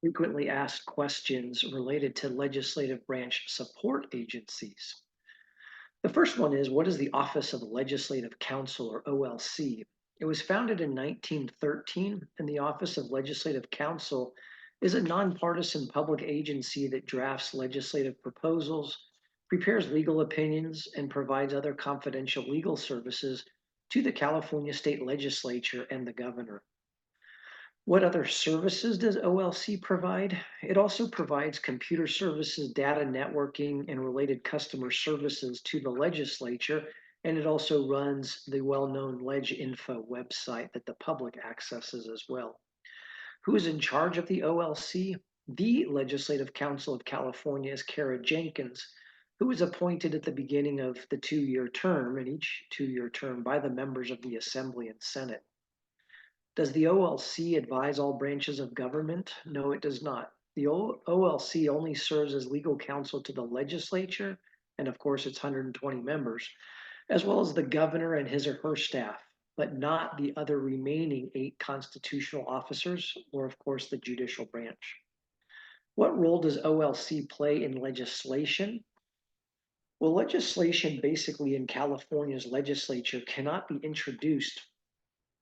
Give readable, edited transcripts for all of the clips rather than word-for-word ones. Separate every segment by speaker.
Speaker 1: Frequently asked questions related to legislative branch support agencies. The first one is, what is the Office of Legislative Counsel, or OLC? It was founded in 1913, and the Office of Legislative Counsel is a nonpartisan public agency that drafts legislative proposals, prepares legal opinions, and provides other confidential legal services to the California State Legislature and the governor. What other services does OLC provide? It also provides computer services, data networking, and related customer services to the legislature, and it also runs the well-known LegInfo website that the public accesses as well. Who is in charge of the OLC? The Legislative Council of California is Kara Jenkins, who was appointed at the beginning of the two-year term, and each two-year term by the members of the Assembly and Senate. Does the OLC advise all branches of government? No, it does not. The OLC only serves as legal counsel to the legislature, and of course its 120 members, as well as the governor and his or her staff, but not the other remaining 8 constitutional officers, or of course the judicial branch. What role does OLC play in legislation? Well, legislation basically in California's legislature cannot be introduced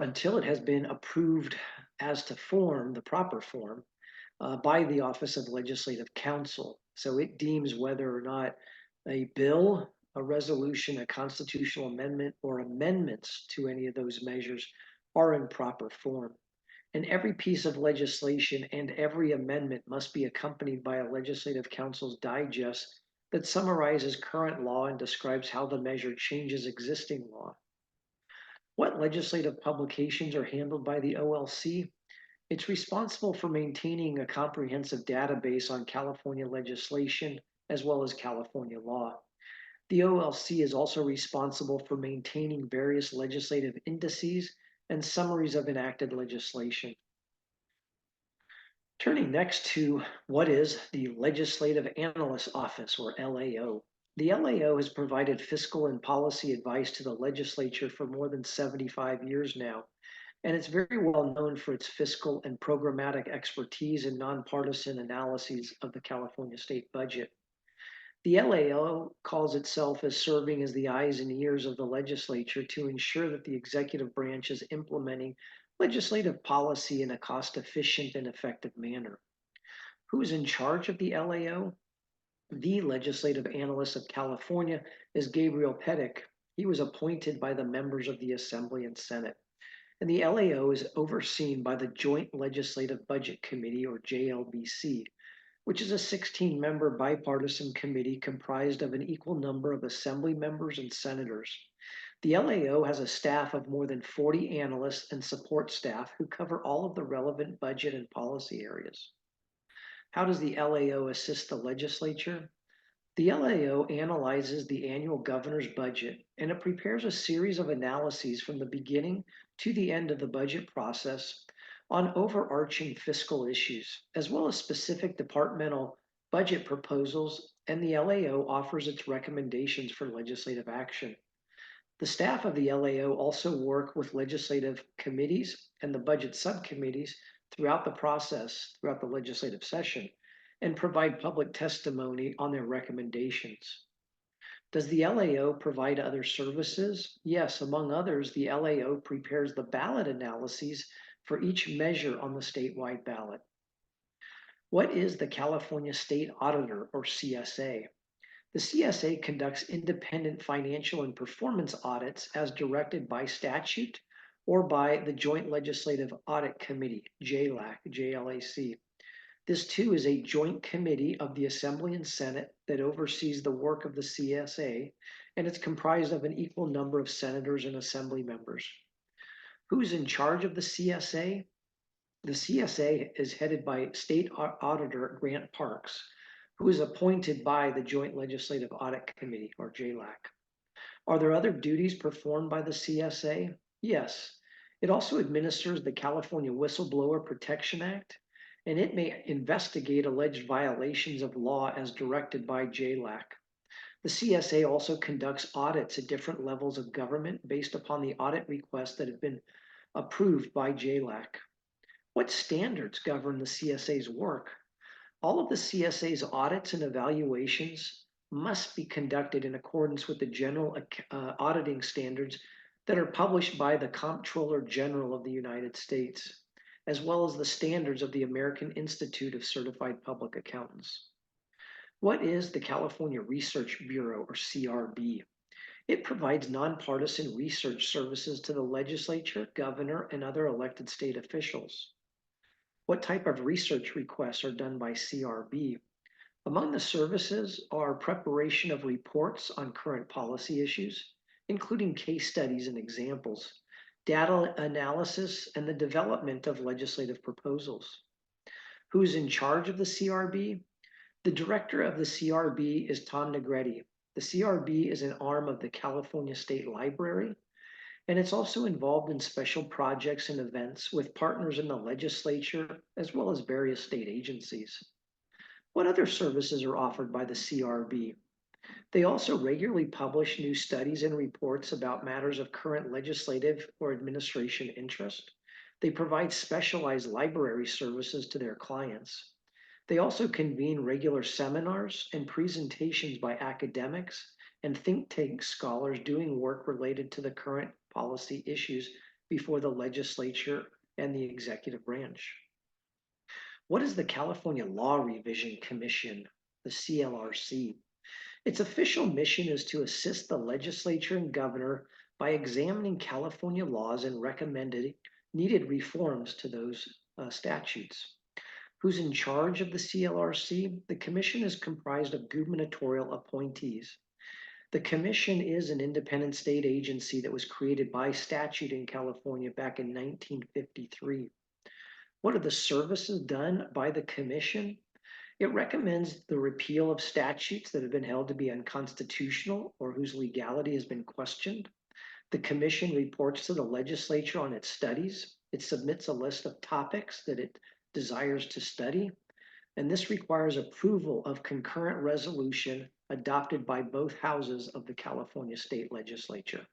Speaker 1: until it has been approved as to form, the proper form, by the Office of Legislative Counsel. So it deems whether or not a bill, a resolution, a constitutional amendment, or amendments to any of those measures are in proper form. And every piece of legislation and every amendment must be accompanied by a Legislative Council's digest that summarizes current law and describes how the measure changes existing law. What legislative publications are handled by the OLC? It's responsible for maintaining a comprehensive database on California legislation as well as California law. The OLC is also responsible for maintaining various legislative indices and summaries of enacted legislation. Turning next to what is the Legislative Analyst Office, or LAO. The LAO has provided fiscal and policy advice to the legislature for more than 75 years now, and it's very well known for its fiscal and programmatic expertise and nonpartisan analyses of the California state budget. The LAO calls itself as serving as the eyes and ears of the legislature to ensure that the executive branch is implementing legislative policy in a cost-efficient and effective manner. Who is in charge of the LAO? The Legislative Analyst of California is Gabriel Pettick. He was appointed by the members of the Assembly and Senate. And the LAO is overseen by the Joint Legislative Budget Committee, or JLBC, which is a 16-member bipartisan committee comprised of an equal number of Assembly members and senators. The LAO has a staff of more than 40 analysts and support staff who cover all of the relevant budget and policy areas. How does the LAO assist the legislature? The LAO analyzes the annual governor's budget, and it prepares a series of analyses from the beginning to the end of the budget process on overarching fiscal issues, as well as specific departmental budget proposals, and the LAO offers its recommendations for legislative action. The staff of the LAO also work with legislative committees and the budget subcommittees throughout the process, throughout the legislative session, and provide public testimony on their recommendations. Does the LAO provide other services? Yes, among others, the LAO prepares the ballot analyses for each measure on the statewide ballot. What is the California State Auditor, or CSA? The CSA conducts independent financial and performance audits as directed by statute or by the Joint Legislative Audit Committee, JLAC. This too is a joint committee of the Assembly and Senate that oversees the work of the CSA, and it's comprised of an equal number of senators and Assembly members. Who's in charge of the CSA? The CSA is headed by State Auditor Grant Parks, who is appointed by the Joint Legislative Audit Committee, or JLAC. Are there other duties performed by the CSA? Yes. It also administers the California Whistleblower Protection Act, and it may investigate alleged violations of law as directed by JLAC. The CSA also conducts audits at different levels of government based upon the audit requests that have been approved by JLAC. What standards govern the CSA's work? All of the CSA's audits and evaluations must be conducted in accordance with the general auditing standards that are published by the Comptroller General of the United States, as well as the standards of the American Institute of Certified Public Accountants. What is the California Research Bureau, or CRB? It provides nonpartisan research services to the legislature, governor, and other elected state officials. What type of research requests are done by CRB? Among the services are preparation of reports on current policy issues, including case studies and examples, data analysis, and the development of legislative proposals. Who's in charge of the CRB? The director of the CRB is Tom Negretti. The CRB is an arm of the California State Library, and it's also involved in special projects and events with partners in the legislature, as well as various state agencies. What other services are offered by the CRB? They also regularly publish new studies and reports about matters of current legislative or administration interest. They provide specialized library services to their clients. They also convene regular seminars and presentations by academics and think tank scholars doing work related to the current policy issues before the legislature and the executive branch. What is the California Law Revision Commission, the CLRC? Its official mission is to assist the legislature and governor by examining California laws and recommending needed reforms to those statutes. Who's in charge of the CLRC? The commission is comprised of gubernatorial appointees. The commission is an independent state agency that was created by statute in California back in 1953. What are the services done by the commission? It recommends the repeal of statutes that have been held to be unconstitutional or whose legality has been questioned. The commission reports to the legislature on its studies. It submits a list of topics that it desires to study, and this requires approval of concurrent resolution adopted by both houses of the California State Legislature.